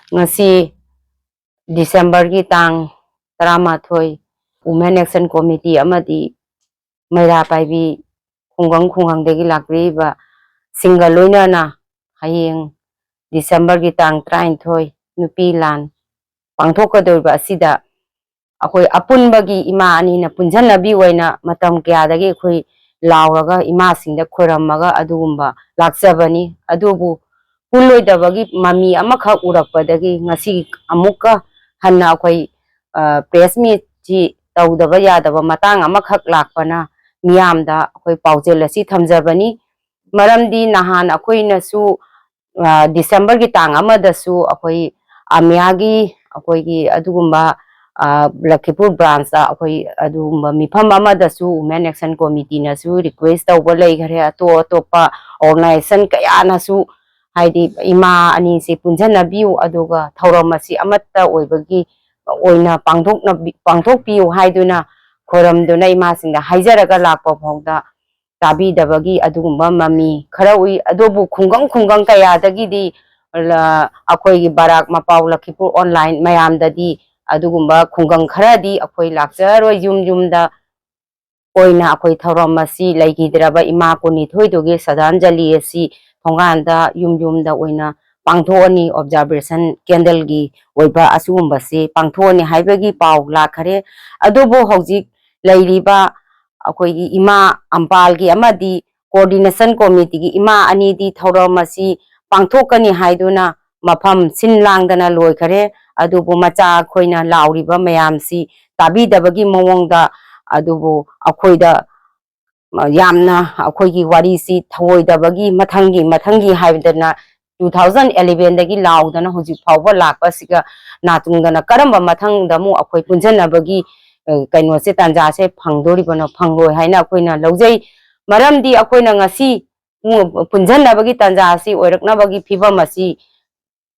ngasi December ki tang 13 Women Action Committee amadi Maira Paibi khungang degi lakri ba single loina na hayeng December ki tang 13 nupi lan pangthokadoi ba sida akoi apunbagi ima ani na punjanabi waina matam kya dagi khoi lauraga ima singda khorammaga adugumba lakjabani adubu puloidabagi mami amakha urakpadagi ngasi amuka hanna akoi press meet ji tawdaba yadaba matang amakhak lakpana miyamda akoi paujel asi thamjabani maramdi nahan akoi nasu December ki tang amadasu akoi amyagi akoi gi adugumba Lakipur branch da akoi adugumba mifam amadasu Women Action Committee nasu request tawba leigare atopa organization kaya nasu haidi ima ani se punjanabiu aduga thauramasi amatta oibagi oina pangthok piu haiduna khoramduna ima singda haijaraga lakpa phongda tabi dabagi adugumba mami khara ui adobu khungang kaya dagidi akoi gi barak mapau Lakipur online mayamdadi adugumba khungang kharadi akoi lakjaroi yumda oina akoi thauramasi laigidraba ima kuni thoidoge sadanjali asi thonganda yumda oina pangthoni observation candle gi oiba asugumba se pangthoni haibagi pau lakhare adobo hojik lairiba akoi gi ima ampal gi amadi coordination committee gi ima ani di thauramasi pangthokani haiduna mafam sinlangdana loikhare adubu macha khoina lauriba mayamsi tabi dabagi mawongda adubu akhoida yamna akhoigi wari si thawoidabagi mathangi haibdana 2011 dagi laudana hojik phawba lakpa siga natungdana karamba mathangda mu akhoi punjanabagi kaino se tanja se phangdori bana phangloi haina akoina laujai maramdi akoina ngasi punjanabagi tanja si oiraknabagi phibam asi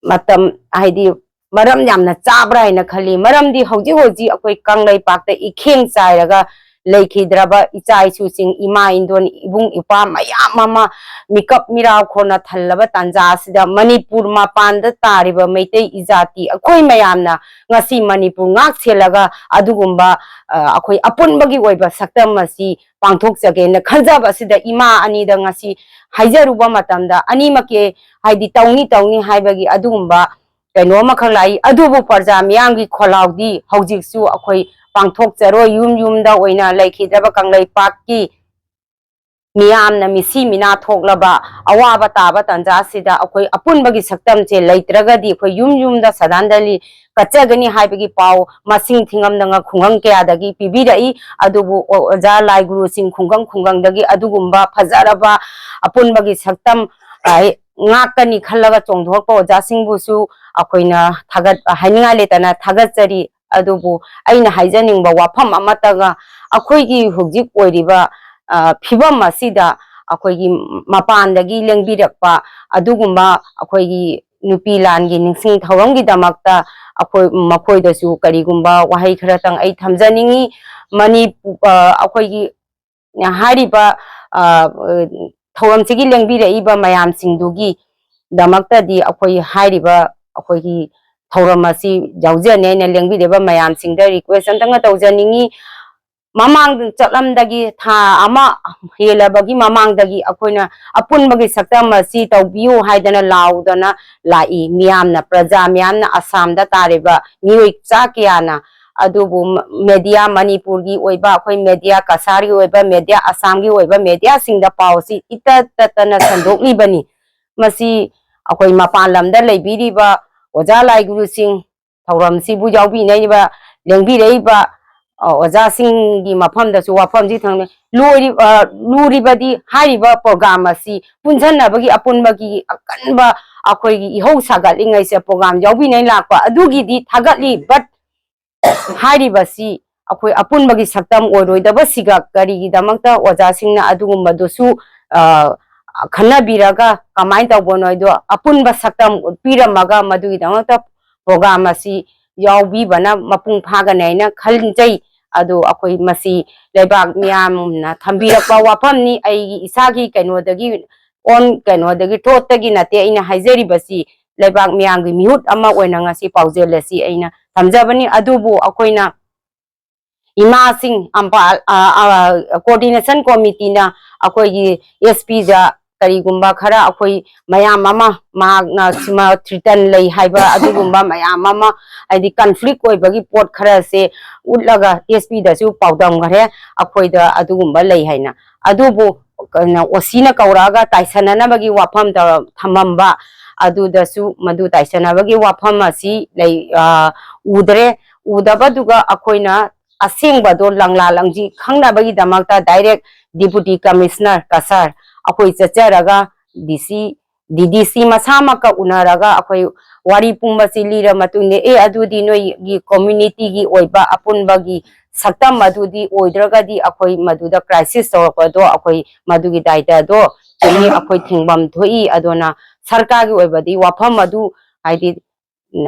matam haidi maram yamna chabra haina khali maramdi hoji akoi kanglai pakta ikheng chairaga leikidraba ichai su sing ima indon ibung ipa mayam mama mikap mira khona thallaba tanja sida Manipur mapanda tariba meitei izati akoi mayamna ngasi Manipur ngak selaga adugumba akoi apunbagi oiba saktam asi pangthok jage na khaljaba sida ima ani da ngasi haijaruba matamda ani make haidi tauni haibagi adugumba kaino makhalai adubu parja miyamgi kholaudi hojiksu akoi pangthok jaro yumda oina laikhidaba kanglai pakki miyamna misi mina thoklaba awaba taba tanja sida akoi apunbagi saktam che laitragadi akoi yumda sadandali kachagani haibagi pau masing thingamdanga khungang kya dagi pibirai adubu oja lai guru sing khungang dagi adugumba phajaraba apunbagi saktam ngakani khallaga chongdhokpa oja singbusu akoina thagat haninga letana thagatsari adubu aina haijaningba wafam amataga akoigi hujik oiriba phibam asida akoigi mapandagi lengbirakpa adugumba akoigi nupi langi ningsing thawamgi damakta akoi makoidasu karigumba wahai kharatang ai thamjaningi mani akoigi hariba thawamsigi lengbiraiba mayam singdugi damakta di akoi hariba akoigi thauramasi jaujane na lengbireba mayam singda request antanga tawjaningi mamang chatlamdagi tha ama helabagi mamangdagi akoina apunbagi saktamasi tawbiu haidana laudana lai miyamna praja miyamna Assamda tariba mioi chakyana adubu media Manipur gi oiba akoi media Kasari oiba media Assam gi oiba media singda pausi itatana sandokli bani masi akoi mapalamda leibiriba oja lai guru sing thauramsi bu jawbi naiba lengbiraiba oja singi mafamda su wafamji thangme luribadi hariba program asi punjanabagi apunbagi akanba akoigi ihau sagatlingai se program jawbi nai lakpa adugi di thagatli but haribasi akoi apunbagi saktam oroidaba siga karigi damakta oja singna adugumba dosu khanabiraga kamai tawbonoido apunba saktam piramaga madugi damakta program asi yawbi bana mapung phaganaina khaljai adu akoi masi lebak miyamna thambirakpa wafamni ai isagi kainodagi on kainodagi totagi nate aina haijari basi लेबाक मियांगी मिहुत अमा ओइना ngasi पाउजेल asi aina thamjabani adubu akoina ima sing ampa coordination committee na akoi SP ja karigumba khara akoi mayam ama magna sima threaten lei haiba adugumba mayam ama aidi conflict oibagi pot khara se utlaga SP da su paudam gare akoi da adugumba lei haina adubu osina kauraga taisana na bagi wafam da thamamba adu da su madu taisana bagi wafam asi lei udre udabaduga akoina asing bado langla langji khangna bagi damakta direct deputy commissioner kasar akoi chacharaga DDC masama ka unaraga akoi wari pumba silira matunde adudi noi gi community gi oiba apunba gi sakta madudi oidraga di akoi maduda crisis tawapado akoi madugi daita do chumi akoi thingbam thoi adona sarkar gi oiba di wafam madu haidi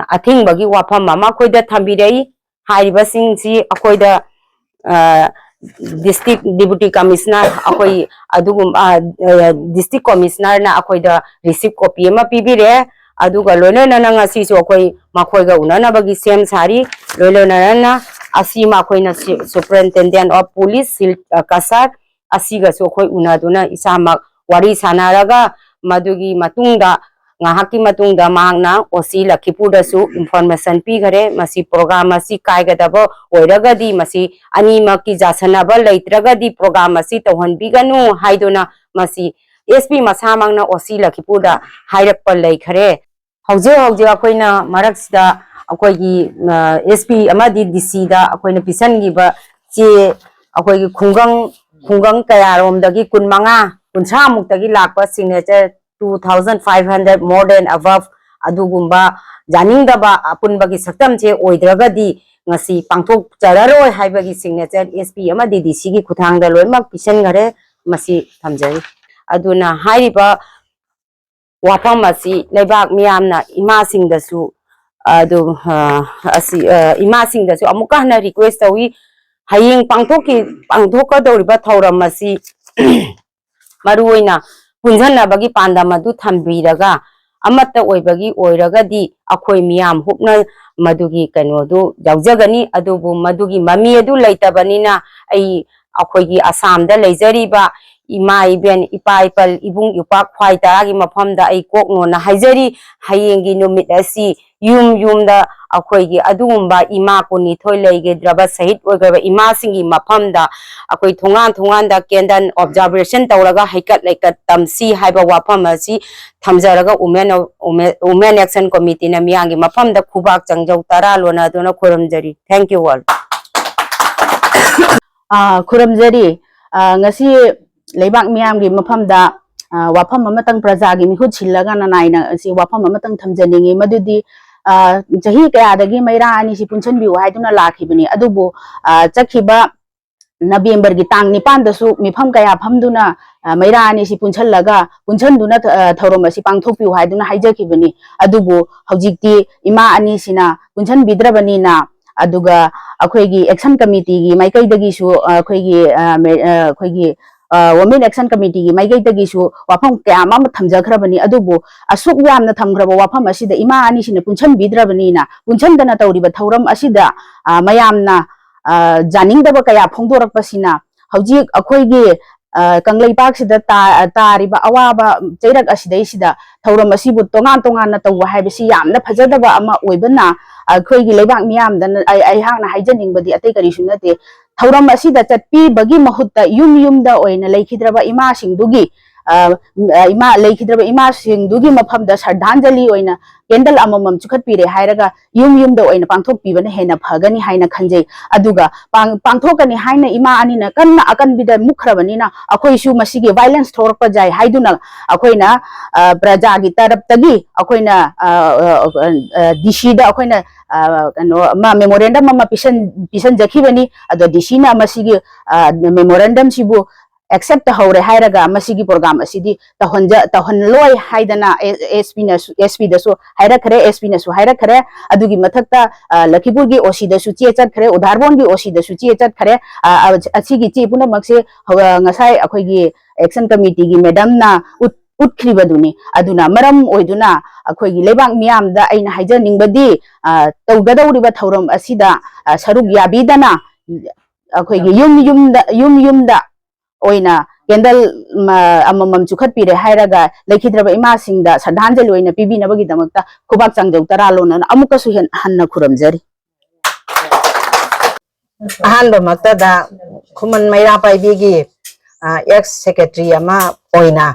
athing bagi wafam mama koi da thambirei haiba sing si akoi da district deputy commissioner akoi adugum district commissioner na akoi da receipt copy ma pibire aduga loina na ngasi so akoi makoi ga unana bagi sem sari loina na asi makoi na superintendent of police kasar asiga so akoi unaduna isama wari sanaraga madugi matungda ngahaki matungda mangna osi lakhipuda su information pi gare masi program asi kaigadabo oiragadi masi anima ki jasanaba leitragadi program asi tohan biganu haidona masi SP masamangna osi lakhipuda hairappa lei khare hauje akoina maraksida akoigi SP amadi DC da akoina pisangi ba che akoigi khungang kayaromdagi kunmanga kunsa muktagi lakpa signature 2500 more than above adugumba janing daba apun bagi saktam che oidragadi ngasi pangthok chararoi haibagi signature SP ama DDC gi kuthang da loimak pisan gare masi thamjai aduna hairiba wafam masi lebak miyamna ima sing da su adu ima sing da su amuka na request tawi haying pangthok doriba thauram masi maruoina punjana bagi panda madu thambiraga amata oibagi oiragadi akhoi miyam hupna madugi kanodu jaujagani adubu madugi mami adu leitabani ai akhoi gi Assam da leijariba ima iben ipaipal ibung ipa khwai taragi mafamda ai kokno na haijari hayengi numit asi yum da akhoi gi adugumba ima kuni thoi leige draba sahit oigaba ima singi mafamda akoi thongan da kendan observation tawraga haikat laikat tamsi haiba wafam asi thamjaraga women action committee na miyangi mafamda khubak changjau tara lona dona khoramjari thank you all khoramjari ngasi leibak miyamgi mafamda wafam amatang prajagi mihut sillaga naina si wafam amatang thamjaningi madudi jahi kayadagi maira ani si punchen bi haiduna lakhibani adubu chakhiba November gi tang nipan dasu mifam kaya phamduna maira ani si punchen duna thaurom asi pangthokpi haiduna haijakibani adubu haujikti ima ani sina punchen bidrabani na aduga akhoigi action committee gi maikaidagi su akhoigi women action committee gi maikaidagi su wafam kaya ma thamjakhrabani adubu asuk yamna thamgraba wafam asida ima ani sina punchen bidrabani na punchen dana tawriba thauram asida mayamna janing daba kaya phongdorak pasina hojik akhoigi kanglaipak sida tariba awaba cheirak asidai sida thauram asibu tongan na tawa haibasi yamna phajadaba ama oibana akhoigi leibak miyam dan ai hangna haijaning badi atei kari sunate thauram asida chatpi bagi mahutta yum da oina leikhidraba ima singdugi ima leikhidraba ima singdugi mafamda sardhanjali oina kendal amamam chukhatpire hairaga yum da oina pangthok pibana hena phagani haina khanjai aduga pangthokani haina ima anina kanna akan bida mukhrabani na akhoi su masigi violence thorpa jai haiduna akhoina praja gi tarap tagi akhoina DC da akhoina ma memorandum ma pisan jakhibani ado DC na masigi memorandum sibu accept haure hairaga masigi program asidi tahon loi haidana SP da su haira khare SP na su haira khare adugi mathakta Lakhipur gi OC da su che chat khare Udharbon gi OC da su che chat khare asigi che puna makse ngasai akhoi gi action committee gi madam na उट्ख्रिबदुनी अदुना मरम ओइदुना अखोइगी लेबांग मियामदा अइना हाइजनिंगबदी तौगदौरिबा थौरम असिदा सरुक याबीदना अखोइगी yum ओइना candle अममम चुखटपीरे हाइरागा लेखिद्रबा इमासिंगदा श्रद्धांजलि ओइना पिबिनबगिदमक्ता खुबाक चांगजौ तरालोना अमुकसु हन्ना खुरमजरी अहनबमक्तदा खुमन मैरा पाइबीगी x secretary अमा ओइना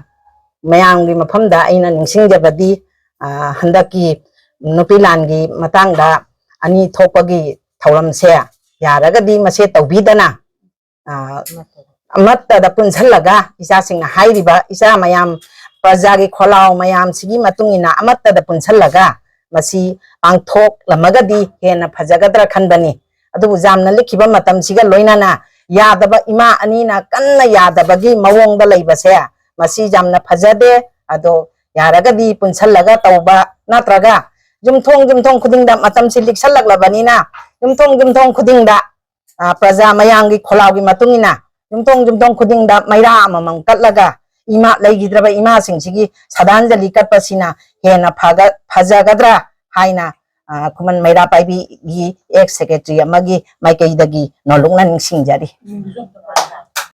मयांगी मफमदा अइना निंगसिंगजबदी हंदकी नुपीलानगी मतंगदा अनि थोपगी थौरमसे यारगदी मसे तौबीदना अमत्तदा पुनसलगा इसासिंगना हाइरिबा इसा मयाम प्रजागी खोलाव मयाम सिगी मतुंगिना अमत्तदा पुनसलगा मसी पांगथोक लमगदी हेना फजगद्रा खनबनी अदुबु जामना लिखिबा मतम सिगा लोइनाना यादबा इमा अनीना कन्ना यादबगी मवोंगदा लैबसे मसी जामना फजदे अदो यारगदी पुनसलगा तौबा नत्रगा जुमथोंग खुदिंगदा मतम सि लिखसलगलबनीना जुमथोंग खुदिंगदा प्रजा मयांगी खोलावगी मतुंगिना जुमथोंग खुदिंगदा मैरा अममम कटलगा इमा लैगिद्रबा इमा सिंसिगी श्रद्धांजलि कटपसिना हेना फजगद्रा हाइना खुमन मैरा पाइबी एक्स सेक्रेटरी अमगी माइकैदगी नोलुंगना निंगसिंगजरी